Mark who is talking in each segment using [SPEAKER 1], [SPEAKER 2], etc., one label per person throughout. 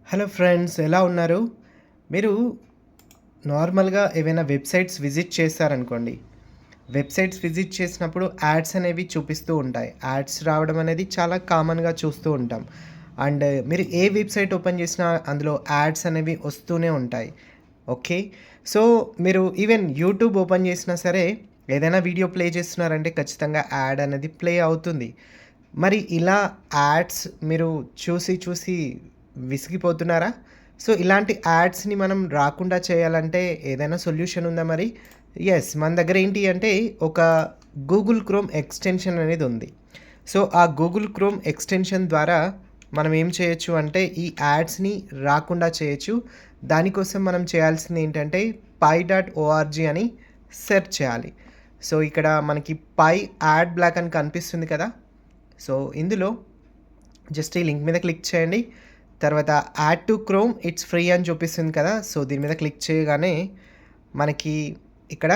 [SPEAKER 1] Hello friends, ఎలా ఉన్నారు? మీరు నార్మల్‌గా ఏవైనా వెబ్‌సైట్స్ విజిట్ చేశారనుకోండి. వెబ్‌సైట్స్ విజిట్ చేసినప్పుడు యాడ్స్ అనేవి చూపిస్తూ ఉంటాయి. యాడ్స్ రావడం అనేది చాలా కామన్‌గా చూస్తూ ఉంటాం. అండ్ మీరు ఏ వెబ్‌సైట్ ఓపెన్ చేసినా అందులో యాడ్స్ అనేవి వస్తూనే ఉంటాయి. ఓకే. సో, మీరు ఈవెన్ యూట్యూబ్ ఓపెన్ చేసినా సరే, ఏదైనా వీడియో ప్లే చేస్తున్నారంటే ఖచ్చితంగా యాడ్ అనేది ప్లే అవుతుంది. మరి ఇలా యాడ్స్ మీరు చూసి చూసి విసిగిపోతున్నారా? సో, ఇలాంటి యాడ్స్‌ని మనం రాకుండా చేయాలంటే ఏదైనా సొల్యూషన్ ఉందా మరి? యెస్. మన దగ్గర ఏంటి అంటే ఒక గూగుల్ క్రోమ్ ఎక్స్‌టెన్షన్ అనేది ఉంది. సో, ఆ గూగుల్ క్రోమ్ ఎక్స్‌టెన్షన్ ద్వారా మనం ఏం చేయొచ్చు అంటే ఈ యాడ్స్‌ని రాకుండా చేయొచ్చు. దానికోసం మనం చేయాల్సింది ఏంటంటే పై.ఓఆర్‌జీ అని సెర్చ్ చేయాలి. సో, ఇక్కడ మనకి పై యాడ్ బ్లాక్ అని కనిపిస్తుంది కదా! సో, ఇందులో జస్ట్ ఈ లింక్ మీద క్లిక్ చేయండి. తర్వాత add to chrome it's free అని చూపిస్తుంది కదా! సో, దీని మీద క్లిక్ చేయగానే మనకి ఇక్కడ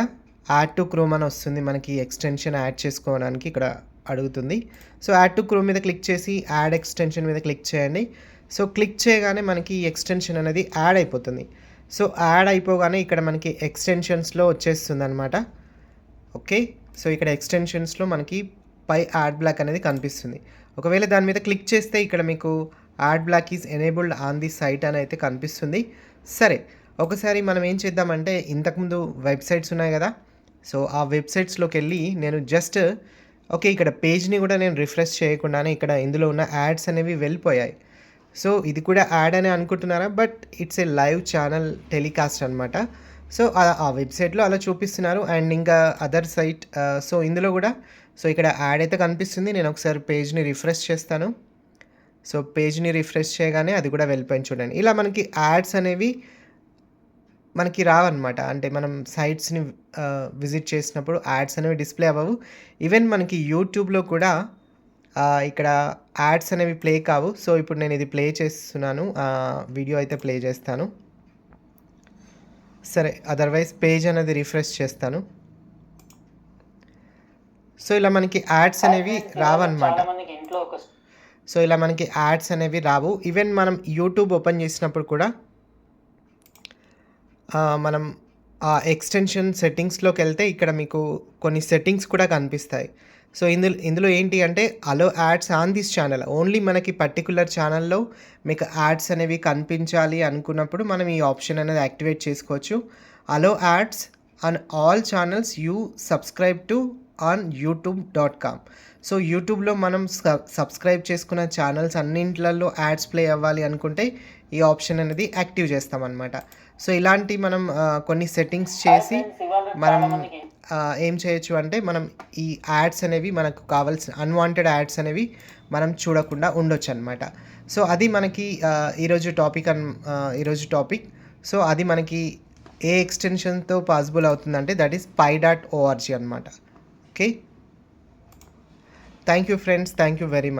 [SPEAKER 1] యాడ్ టు క్రోమ్ అని వస్తుంది. మనకి ఎక్స్‌టెన్షన్ యాడ్ చేసుకోవడానికి ఇక్కడ అడుగుతుంది. సో, యాడ్ టు క్రోమ్ మీద క్లిక్ చేసి యాడ్ ఎక్స్‌టెన్షన్ మీద క్లిక్ చేయండి. సో, క్లిక్ చేయగానే మనకి ఈ ఎక్స్‌టెన్షన్ అనేది యాడ్ అయిపోతుంది. సో, యాడ్ అయిపోగానే ఇక్కడ మనకి ఎక్స్‌టెన్షన్స్‌లో వచ్చేస్తుందనమాట. ఓకే. సో, ఇక్కడ ఎక్స్‌టెన్షన్స్‌లో మనకి పై యాడ్ బ్లాక్ అనేది కనిపిస్తుంది. ఒకవేళ దాని మీద క్లిక్ చేస్తే ఇక్కడ మీకు ad block is enabled on the site అని అయితే కనిపిస్తుంది. సరే, ఒకసారి మనం ఏం చేద్దామంటే ఇంతకుముందు వెబ్‌సైట్స్ ఉన్నాయి గదా! సో, ఆ వెబ్‌సైట్స్‌లోకెళ్ళి నేను జస్ట్ ఓకే. ఇక్కడ పేజ్‌ని గూడా నేను రిఫ్రెష్ చేయకుండానే ఇక్కడ ఇందులో ఉన్న యాడ్స్ అనేవి వెళ్ళిపోయాయి. సో, ఇది కూడా యాడ్ అని అనుకుంటున్నారా? But it's a live channel telecast అనమాట. సో, ఆ వెబ్‌సైట్‌లో అలా చూపిస్తున్నారు. అండ్ ఇంకా అదర్ సైట్ సో, ఇందులో గూడా సో, ఇక్కడ యాడ్ అయితే కనిపిస్తుంది. నేను ఒకసారి పేజ్‌ని రిఫ్రెష్ చేస్తాను. సో, పేజ్‌ని రిఫ్రెష్ చేయగానే అది కూడా వెళ్ళిపోయింది చూడండి. ఇలా మనకి యాడ్స్ అనేవి మనకి రావన్నమాట. అంటే మనం సైట్స్‌ని విజిట్ చేసినప్పుడు యాడ్స్ అనేవి డిస్‌ప్లే అవ్వవు. ఈవెన్ మనకి యూట్యూబ్‌లో కూడా ఇక్కడ యాడ్స్ అనేవి ప్లే కావు. సో, ఇప్పుడు నేను ఇది ప్లే చేస్తున్నాను. వీడియో అయితే ప్లే చేస్తాను. సరే, అదర్‌వైజ్ పేజ్ అనేది రిఫ్రెష్ చేస్తాను. సో, ఇలా మనకి యాడ్స్ అనేవి రావన్నమాట. సో, ఇలా మనకి యాడ్స్ అనేవి రావు. ఈవెన్ మనం యూట్యూబ్ ఓపెన్ చేసినప్పుడు కూడా మనం ఆ ఎక్స్‌టెన్షన్ సెట్టింగ్స్‌లోకెళ్తే ఇక్కడ మీకు కొన్ని సెట్టింగ్స్ కూడా కనిపిస్తాయి. సో, ఇందులో ఏంటి అంటే allow ads on this channel. Only మనకి పర్టిక్యులర్ ఛానల్‌లో మీకు యాడ్స్ అనేవి కనిపించాలి అనుకున్నప్పుడు మనం ఈ ఆప్షన్ అనేది యాక్టివేట్ చేసుకోవచ్చు. Allow ads on all channels you subscribe to on YouTube. So, యూట్యూబ్‌లో మనం సబ్స్క్రైబ్ చేసుకున్న ఛానల్స్ అన్నింట్లలో యాడ్స్ ప్లే అవ్వాలి అనుకుంటే ఈ ఆప్షన్ అనేది యాక్టివ్ చేస్తామన్నమాట. సో, ఇలాంటి మనం కొన్ని సెట్టింగ్స్ చేసి మనం ఏం చేయొచ్చు అంటే మనం ఈ యాడ్స్ అనేవి మనకు కావాల్సిన అన్‌వాంటెడ్ యాడ్స్ అనేవి మనం చూడకుండా ఉండొచ్చనమాట. సో, అది మనకి ఈరోజు టాపిక్. సో, అది మనకి ఏ ఎక్స్‌టెన్షన్‌తో పాసిబుల్ అవుతుందంటే దట్ ఈస్ పై.ఓఆర్‌జీ అనమాట. Okay. Thank you friends. Thank you very much.